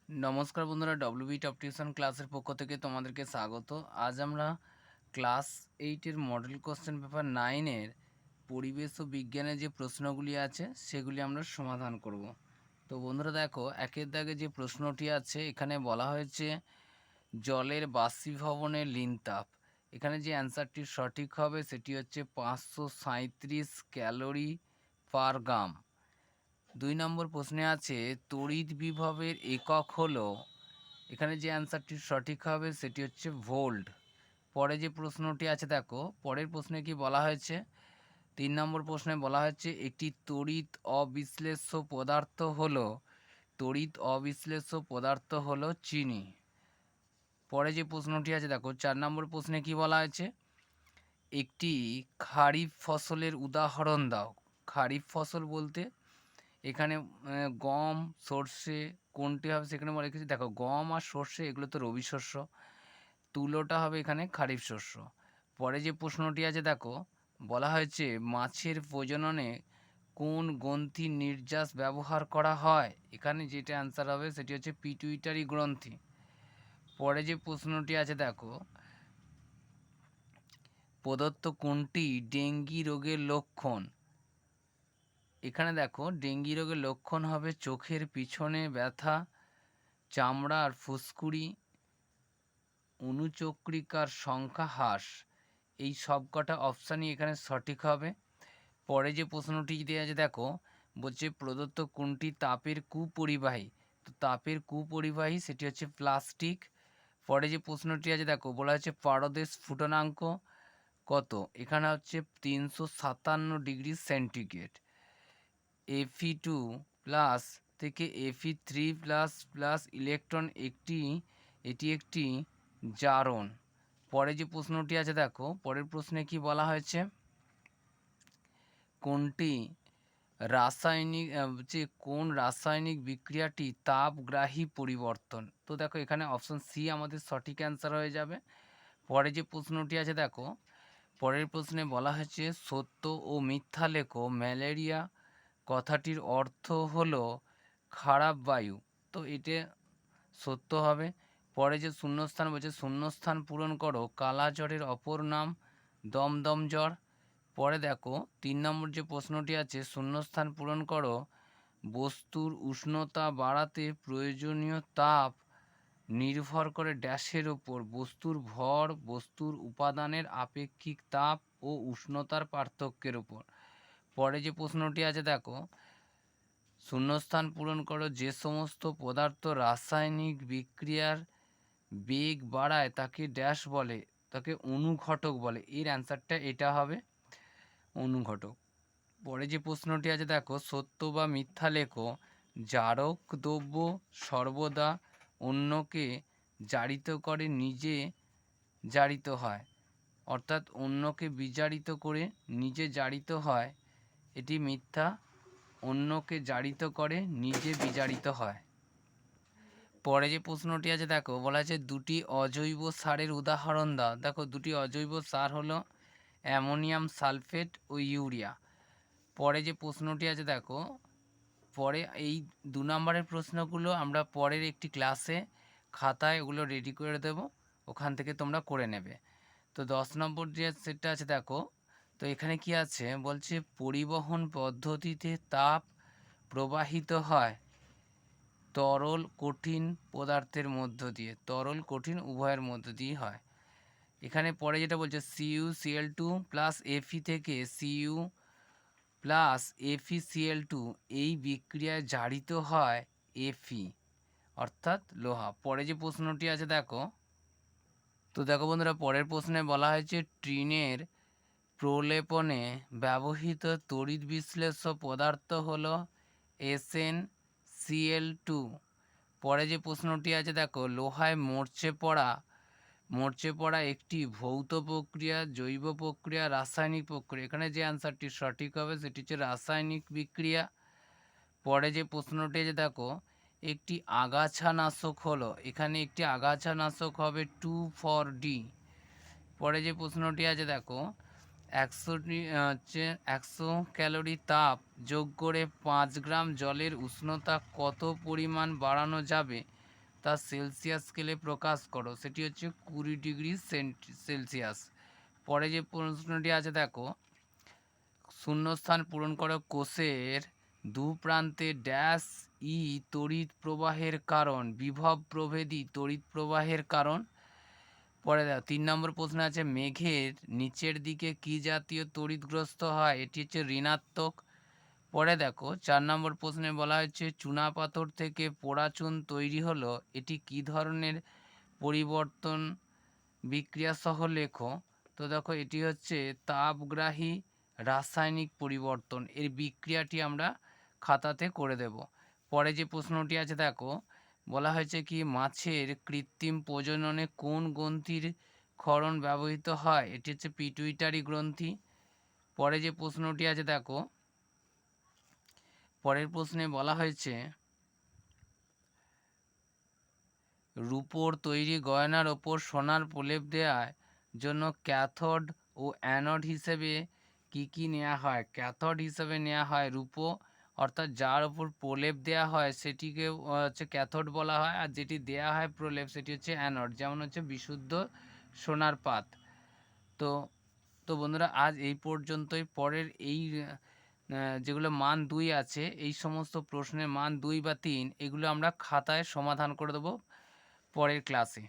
নমস্কার বন্ধুরা, WB top tuition ক্লাসের পক্ষ থেকে তোমাদেরকে স্বাগত। আজ আমরা ক্লাস 8-এর মডেল কোশ্চেন পেপার 9-এর পরিবেশ ও বিজ্ঞানের যে প্রশ্নগুলি আছে সেগুলি আমরা সমাধান করব। তো বন্ধুরা দেখো, একের দাগে যে প্রশ্নটি আছে এখানে বলা হয়েছে জলের বাষ্পীভবনের লীন তাপ। এখানে যে অ্যান্সারটি সঠিক হবে সেটি হচ্ছে 537 ক্যালোরি পার গ্রাম। 2 নম্বর প্রশ্নে আছে তড়িৎ বিভবের একক হলো, এখানে যে অ্যান্সারটি সঠিক হবে সেটি হচ্ছে ভোল্ট। পরে যে প্রশ্নটি আছে দেখো, পরের প্রশ্নে কি বলা হয়েছে, 3 নম্বর প্রশ্নে বলা হচ্ছে একটি তড়িৎ অবিশ্লেষ্য পদার্থ হলো, চিনি। পরে যে প্রশ্নটি আছে দেখো, 4 নম্বর প্রশ্নে কি বলা হয়েছে, একটি খারিফ ফসলের উদাহরণ দাও। খারিফ ফসল বলতে এখানে গম, সর্ষে কোনটি হবে সেখানে বলে রেখেছি। দেখো, গম আর সর্ষে এগুলো তো রবি শস্য, তুলোটা হবে এখানে খারিফ শস্য। পরে যে প্রশ্নটি আছে দেখো, বলা হয়েছে মাছের প্রজননে কোন গ্রন্থির নির্যাস ব্যবহার করা হয়। এখানে যেটা অ্যান্সার হবে সেটি হচ্ছে পিটুইটারি গ্রন্থি। পরে যে প্রশ্নটি আছে দেখো, প্রদত্ত কোনটি ডেঙ্গি রোগের লক্ষণ। এখানে দেখো, ডেঙ্গি রোগের লক্ষণ হবে চোখের পিছনে ব্যথা, চামড়া আর ফুসকুড়ি, অনুচক্রিকার সংখ্যা হ্রাস। এই সবকটা অপশানই এখানে সঠিক হবে। পরে যে প্রশ্নটি দেওয়া আছে দেখো, বলছে প্রদত্ত কোনটি তাপের কুপরিবাহী। তো তাপের কুপরিবাহী সেটি হচ্ছে প্লাস্টিক। পরে যে প্রশ্নটি আছে দেখো, বলা হচ্ছে পারদের স্ফুটনাঙ্ক কত। এখানে হচ্ছে 357 ডিগ্রি সেন্টিগ্রেড। Fe2 প্লাস থেকে Fe3 প্লাস প্লাস ইলেকট্রন এটি একটি জারণ। পরে যে প্রশ্নটি আছে দেখো, পরের প্রশ্নে কি বলা হয়েছে, কোনটি রাসায়নিক কোন রাসায়নিক বিক্রিয়াটি তাপগ্রাহী পরিবর্তন। তো দেখো, এখানে অপশন সি আমাদের সঠিক অ্যান্সার হয়ে যাবে। পরে যে প্রশ্নটি আছে দেখো, পরের প্রশ্নে বলা হয়েছে সত্য ও মিথ্যা লেখো। ম্যালেরিয়া কথাটির অর্থ হলো খারাপ বায়ু। তো এটা সত্য হবে। পরে যে শূন্যস্থান বলছে, শূন্যস্থান পূরণ করো। কালা জ্বরের অপর নাম দমদম জ্বর। পরে দেখো 3 নম্বর যে প্রশ্নটি আছে, শূন্যস্থান পূরণ করো। বস্তুর উষ্ণতা বাড়াতে প্রয়োজনীয় তাপ নির্ভর করে ড্যাশের ওপর। বস্তুর ভর বস্তুর উপাদানের আপেক্ষিক তাপ ও উষ্ণতার পার্থক্যের ওপর। পরে যে প্রশ্নটি আছে দেখো, শূন্যস্থান পূরণ করো। যে সমস্ত পদার্থ রাসায়নিক বিক্রিয়ার বেগ বাড়ায় তাকে ড্যাশ বলে, তাকে অনুঘটক বলে। এর অ্যান্সারটা এটা হবে, অনুঘটক। পরে যে প্রশ্নটি আছে দেখো, সত্য বা মিথ্যা লেখো। জারক দ্রব্য সর্বদা অন্যকে জারিত করে, নিজে জারিত হয়। অর্থাৎ অন্যকে বিজারিত করে নিজে জারিত হয়, এটি মিথ্যা। অন্যকে জারিত করে নিজে বিজারিত হয়। পরে যে প্রশ্নটি আছে দেখো, বলা আছে দুটি অজৈব সারের উদাহরণ দাও। দেখো, দুটি অজৈব সার হলো অ্যামোনিয়াম সালফেট ও ইউরিয়া। পরে যে প্রশ্নটি আছে দেখো, পরে এই 2 নম্বরের প্রশ্নগুলো আমরা পরের একটি ক্লাসে খাতায় ওগুলো রেডি করে দেব, ওখান থেকে তোমরা করে নেবে। তো 10 নম্বর যে সেটটা আছে দেখো, তো এখানে কি আছে বলছে, পরিবহন পদ্ধতিতে তাপ প্রবাহিত হয় তরল কঠিন পদার্থের মধ্য দিয়ে। তরল কঠিন উভয়ের মধ্য দিয়ে হয়। এখানে পরে যেটা বলছে CuCl2 প্লাস Fe থেকে Cu প্লাস FeCl2 এই বিক্রিয়ায় জারিত হয় Fe, অর্থাৎ লোহা। পরে যে প্রশ্নটি আছে দেখো, তো দেখো বন্ধুরা, পরের প্রশ্নে বলা হয়েছে ট্রিনের প্রলেপনে ব্যবহৃত তড়িৎ বিশ্লেষ্য পদার্থ হলো SnCl2। পরে যে প্রশ্নটি আছে দেখো, লোহায় মরচে পড়া একটি ভৌত প্রক্রিয়া, জৈব প্রক্রিয়া, রাসায়নিক প্রক্রিয়া। এখানে যে অ্যান্সারটি সঠিক হবে সেটি হচ্ছে রাসায়নিক বিক্রিয়া। পরে যে প্রশ্নটি আছে দেখো, একটি আগাছানাশক হলো, এখানে একটি আগাছানাশক হবে 2,4-D। পরে যে প্রশ্নটি আছে দেখো, 100 ক্যালোরি তাপ যোগ করে 5 গ্রাম জলের উষ্ণতা কত পরিমাণ বাড়ানো যাবে। তা সেলসিয়াস স্কেলে প্রকাশ করো, সেটি হচ্ছে 20 ডিগ্রি সেলসিয়াস। পরে যে প্রশ্নটি আছে দেখো, শূন্যস্থান পূরণ করো, কোষের দু প্রান্তে ড্যাশ ই তড়িৎ প্রবাহের কারণ, বিভব প্রভেদী তড়িৎ প্রবাহের কারণ। পরে দেখো 3 নম্বর প্রশ্ন আছে, মেঘের নিচের দিকে কি জাতীয় তড়িৎগ্রস্ত হয়, এটি হচ্ছে ঋণাত্মক। পরে দেখো 4 নম্বর প্রশ্নে বলা হচ্ছে, চুনাপাথর থেকে পোড়া চুন তৈরি হলো, এটি কি ধরনের পরিবর্তন বিক্রিয়া সহ লেখো। তো দেখো এটি হচ্ছে তাপগ্রাহী রাসায়নিক পরিবর্তন, এর বিক্রিয়াটি আমরা খাতাতে করে দেব। পরে যে প্রশ্নটি আছে দেখো, বলা হয়েছে কি, মাছের কৃত্রিম প্রজননে কোন গ্রন্থির ক্ষরণ ব্যবহৃত হয়, এটি হচ্ছে পিটুইটারি গ্রন্থি। পরে যে প্রশ্নটি আছে দেখো, পরের প্রশ্নে বলা হয়েছে, রূপোর তৈরি গয়নার ওপর সোনার প্রলেপ দেওয়ার জন্য ক্যাথোড ও অ্যানোড হিসেবে কি নেওয়া হয়। ক্যাথোড হিসেবে নেওয়া হয় রূপো, অর্থাৎ যার ওপর প্রলেপ দেওয়া হয় সেটিকে হচ্ছে ক্যাথোড বলা হয়, আর যেটি দেওয়া হয় প্রলেপ সেটি হচ্ছে অ্যানোড, যেমন হচ্ছে বিশুদ্ধ সোনার পাত। তো তো বন্ধুরা আজ এই পর্যন্তই। পরের এই যেগুলো মান 2 আছে, এই সমস্ত প্রশ্নের মান 2 বা 3 এগুলো আমরা খাতায় সমাধান করে দেবো পরের ক্লাসে।